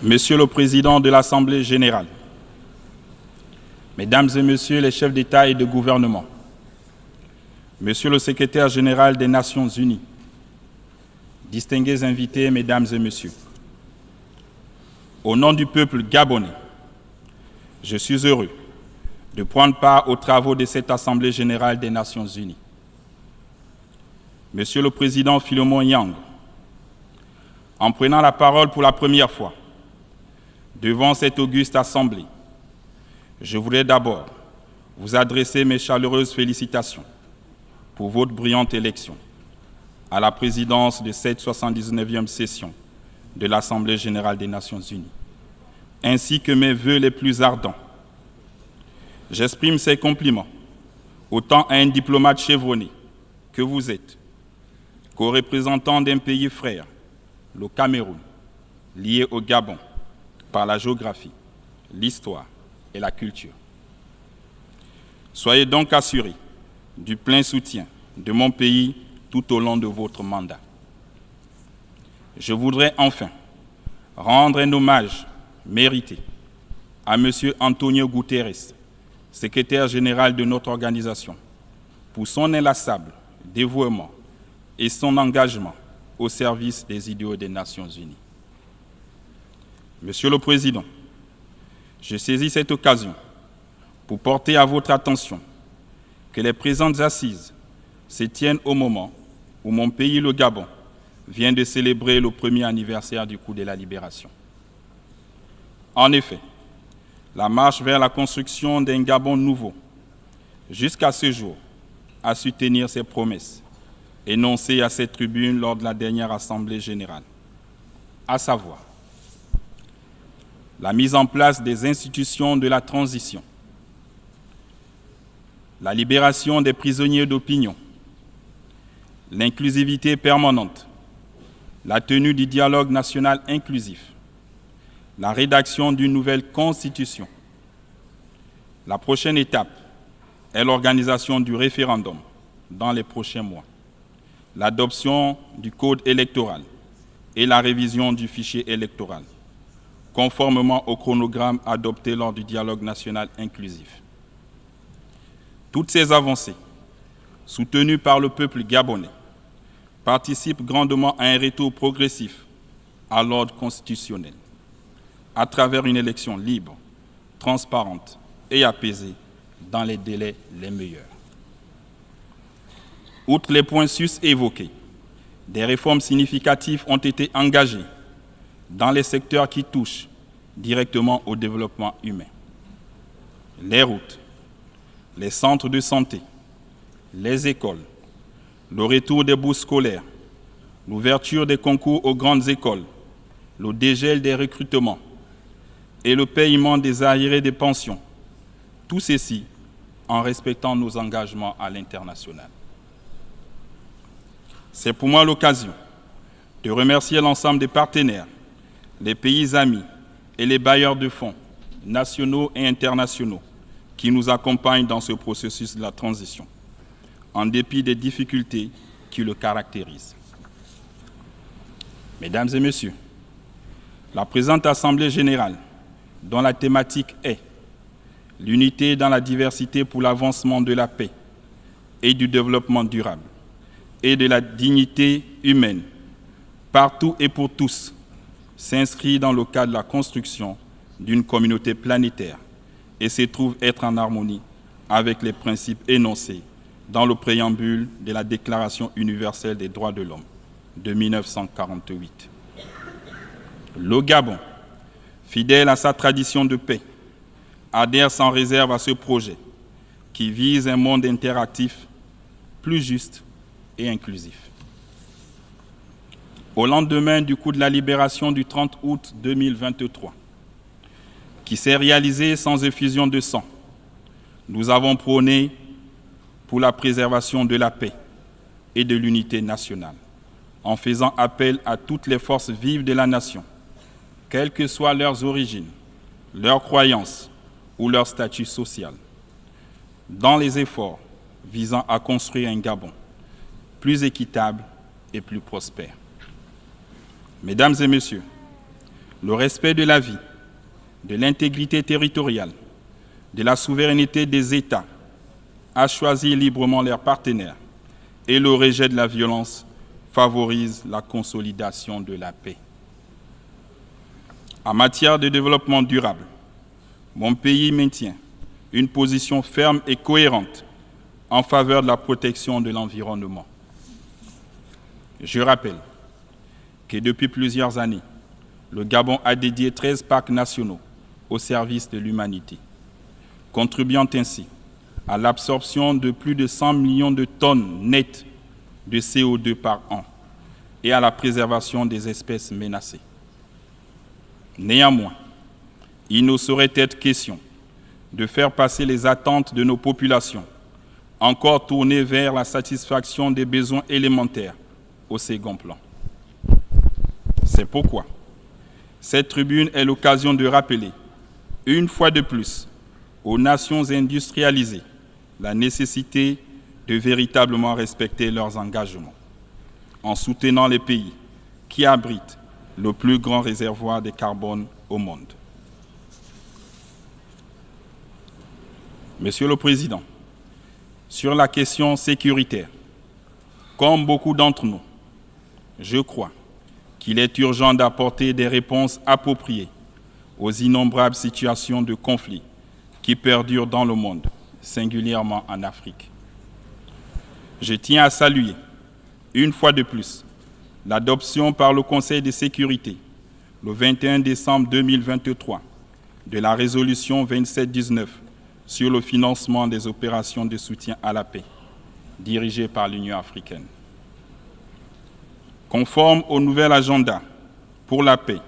Monsieur le Président de l'Assemblée générale, Mesdames et Messieurs les chefs d'État et de gouvernement, Monsieur le Secrétaire général des Nations unies, distingués invités, Mesdames et Messieurs, au nom du peuple gabonais, je suis heureux de prendre part aux travaux de cette Assemblée générale des Nations unies. Monsieur le Président Philemon Yang, en prenant la parole pour la première fois devant cette auguste Assemblée, je voudrais d'abord vous adresser mes chaleureuses félicitations pour votre brillante élection à la présidence de cette 79e session de l'Assemblée générale des Nations unies, ainsi que mes vœux les plus ardents. J'exprime ces compliments autant à un diplomate chevronné que vous êtes qu'aux représentants d'un pays frère, le Cameroun, lié au Gabon par la géographie, l'histoire et la culture. Soyez donc assurés du plein soutien de mon pays tout au long de votre mandat. Je voudrais enfin rendre un hommage mérité à M. Antonio Guterres, secrétaire général de notre organisation, pour son inlassable dévouement et son engagement au service des idéaux des Nations unies. Monsieur le Président, je saisis cette occasion pour porter à votre attention que les présentes assises se tiennent au moment où mon pays, le Gabon, vient de célébrer le premier anniversaire du coup de la libération. En effet, la marche vers la construction d'un Gabon nouveau, jusqu'à ce jour, a su tenir ses promesses énoncées à cette tribune lors de la dernière Assemblée générale, à savoir la mise en place des institutions de la transition, la libération des prisonniers d'opinion, l'inclusivité permanente, la tenue du dialogue national inclusif, la rédaction d'une nouvelle constitution. La prochaine étape est l'organisation du référendum dans les prochains mois, l'adoption du code électoral et la révision du fichier électoral, conformément au chronogramme adopté lors du dialogue national inclusif. Toutes ces avancées, soutenues par le peuple gabonais, participent grandement à un retour progressif à l'ordre constitutionnel, à travers une élection libre, transparente et apaisée dans les délais les meilleurs. Outre les points sus évoqués, des réformes significatives ont été engagées dans les secteurs qui touchent directement au développement humain. Les routes, les centres de santé, les écoles, le retour des bourses scolaires, l'ouverture des concours aux grandes écoles, le dégel des recrutements et le paiement des arriérés des pensions, tout ceci en respectant nos engagements à l'international. C'est pour moi l'occasion de remercier l'ensemble des partenaires, les pays amis et les bailleurs de fonds, nationaux et internationaux, qui nous accompagnent dans ce processus de la transition, en dépit des difficultés qui le caractérisent. Mesdames et Messieurs, la présente Assemblée générale, dont la thématique est l'unité dans la diversité pour l'avancement de la paix et du développement durable et de la dignité humaine, partout et pour tous, s'inscrit dans le cadre de la construction d'une communauté planétaire et se trouve être en harmonie avec les principes énoncés dans le préambule de la Déclaration universelle des droits de l'homme de 1948. Le Gabon, fidèle à sa tradition de paix, adhère sans réserve à ce projet qui vise un monde interactif, plus juste et inclusif. Au lendemain du coup de la libération du 30 août 2023, qui s'est réalisé sans effusion de sang, nous avons prôné pour la préservation de la paix et de l'unité nationale, en faisant appel à toutes les forces vives de la nation, quelles que soient leurs origines, leurs croyances ou leur statut social, dans les efforts visant à construire un Gabon plus équitable et plus prospère. Mesdames et Messieurs, le respect de la vie, de l'intégrité territoriale, de la souveraineté des États, à choisir librement leurs partenaires et le rejet de la violence favorise la consolidation de la paix. En matière de développement durable, mon pays maintient une position ferme et cohérente en faveur de la protection de l'environnement. Je rappelle que depuis plusieurs années, le Gabon a dédié 13 parcs nationaux au service de l'humanité, contribuant ainsi à l'absorption de plus de 100 millions de tonnes nettes de CO2 par an et à la préservation des espèces menacées. Néanmoins, il ne saurait être question de faire passer les attentes de nos populations, encore tournées vers la satisfaction des besoins élémentaires, au second plan. C'est pourquoi cette tribune est l'occasion de rappeler, une fois de plus, aux nations industrialisées la nécessité de véritablement respecter leurs engagements, en soutenant les pays qui abritent le plus grand réservoir de carbone au monde. Monsieur le Président, sur la question sécuritaire, comme beaucoup d'entre nous, je crois qu'il est urgent d'apporter des réponses appropriées aux innombrables situations de conflit qui perdurent dans le monde, singulièrement en Afrique. Je tiens à saluer, une fois de plus, l'adoption par le Conseil de sécurité, le 21 décembre 2023, de la résolution 2719 sur le financement des opérations de soutien à la paix, dirigée par l'Union africaine. Conforme au nouvel agenda pour la paix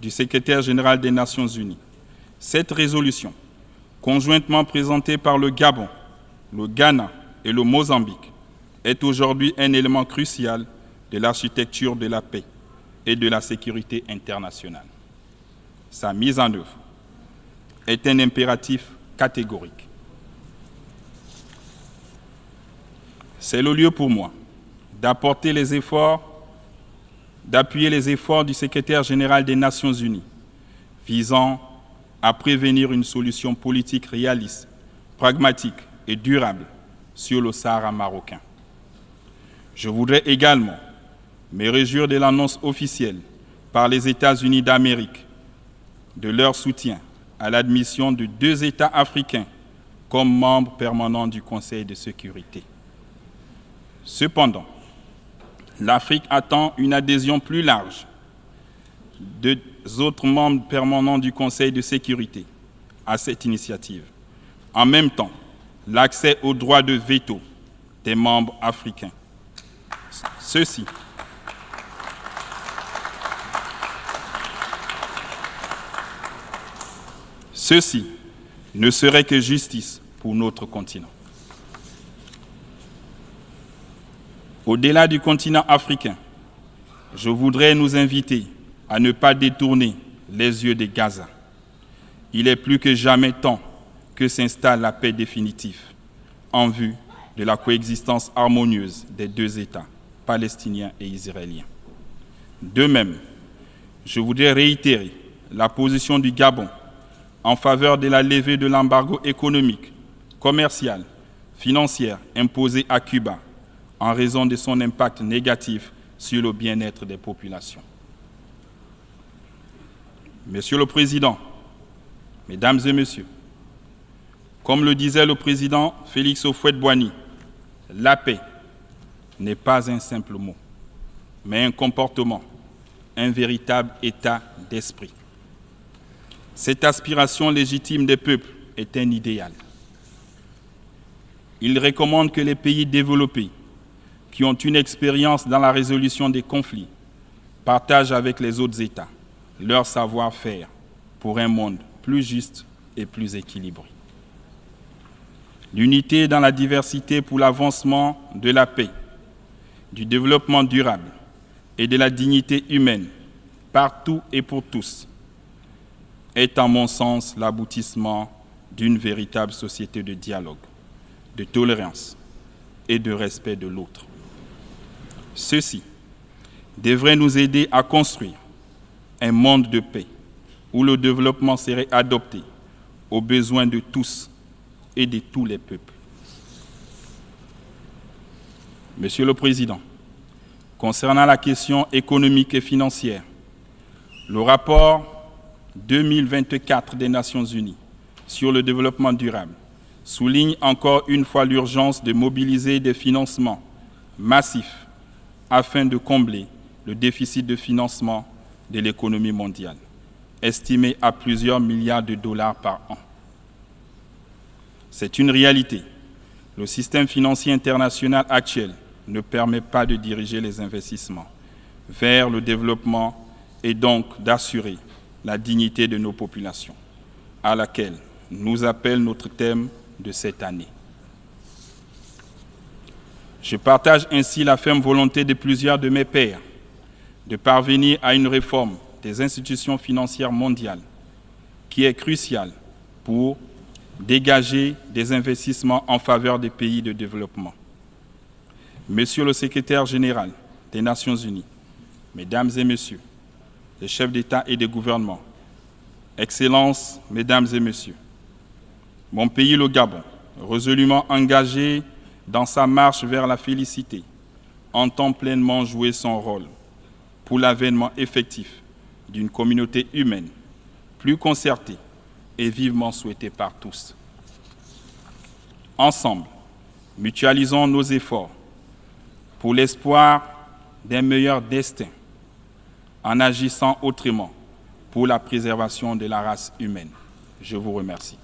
du secrétaire général des Nations Unies, cette résolution, conjointement présentée par le Gabon, le Ghana et le Mozambique, est aujourd'hui un élément crucial de l'architecture de la paix et de la sécurité internationale. Sa mise en œuvre est un impératif catégorique. C'est le lieu pour moi d'appuyer les efforts du secrétaire général des Nations Unies visant à prévenir une solution politique réaliste, pragmatique et durable sur le Sahara marocain. Je voudrais également me réjouir de l'annonce officielle par les États-Unis d'Amérique de leur soutien à l'admission de 2 États africains comme membres permanents du Conseil de sécurité. Cependant, l'Afrique attend une adhésion plus large des autres membres permanents du Conseil de sécurité à cette initiative. En même temps, l'accès au droit de veto des membres africains. Ceci ne serait que justice pour notre continent. Au-delà du continent africain, je voudrais nous inviter à ne pas détourner les yeux de Gaza. Il est plus que jamais temps que s'installe la paix définitive en vue de la coexistence harmonieuse des 2 États, palestiniens et israéliens. De même, je voudrais réitérer la position du Gabon en faveur de la levée de l'embargo économique, commercial, financier imposé à Cuba en raison de son impact négatif sur le bien-être des populations. Monsieur le Président, Mesdames et Messieurs, comme le disait le président Félix Houphouët-Boigny, la paix n'est pas un simple mot, mais un comportement, un véritable état d'esprit. Cette aspiration légitime des peuples est un idéal. Il recommande que les pays développés qui ont une expérience dans la résolution des conflits partagent avec les autres États leur savoir-faire pour un monde plus juste et plus équilibré. L'unité dans la diversité pour l'avancement de la paix, du développement durable et de la dignité humaine, partout et pour tous, est à mon sens l'aboutissement d'une véritable société de dialogue, de tolérance et de respect de l'autre. Ceci devrait nous aider à construire un monde de paix où le développement serait adopté aux besoins de tous et de tous les peuples. Monsieur le Président, concernant la question économique et financière, le rapport 2024 des Nations Unies sur le développement durable souligne encore une fois l'urgence de mobiliser des financements massifs afin de combler le déficit de financement de l'économie mondiale, estimé à plusieurs milliards de dollars par an. C'est une réalité. Le système financier international actuel ne permet pas de diriger les investissements vers le développement et donc d'assurer la dignité de nos populations, à laquelle nous appelle notre thème de cette année. Je partage ainsi la ferme volonté de plusieurs de mes pairs de parvenir à une réforme des institutions financières mondiales qui est cruciale pour dégager des investissements en faveur des pays de développement. Monsieur le secrétaire général des Nations Unies, Mesdames et Messieurs, les chefs d'État et de gouvernement, Excellences, Mesdames et Messieurs, mon pays, le Gabon, résolument engagé dans sa marche vers la félicité, entend pleinement jouer son rôle pour l'avènement effectif d'une communauté humaine plus concertée et vivement souhaitée par tous. Ensemble, mutualisons nos efforts pour l'espoir d'un meilleur destin en agissant autrement pour la préservation de la race humaine. Je vous remercie.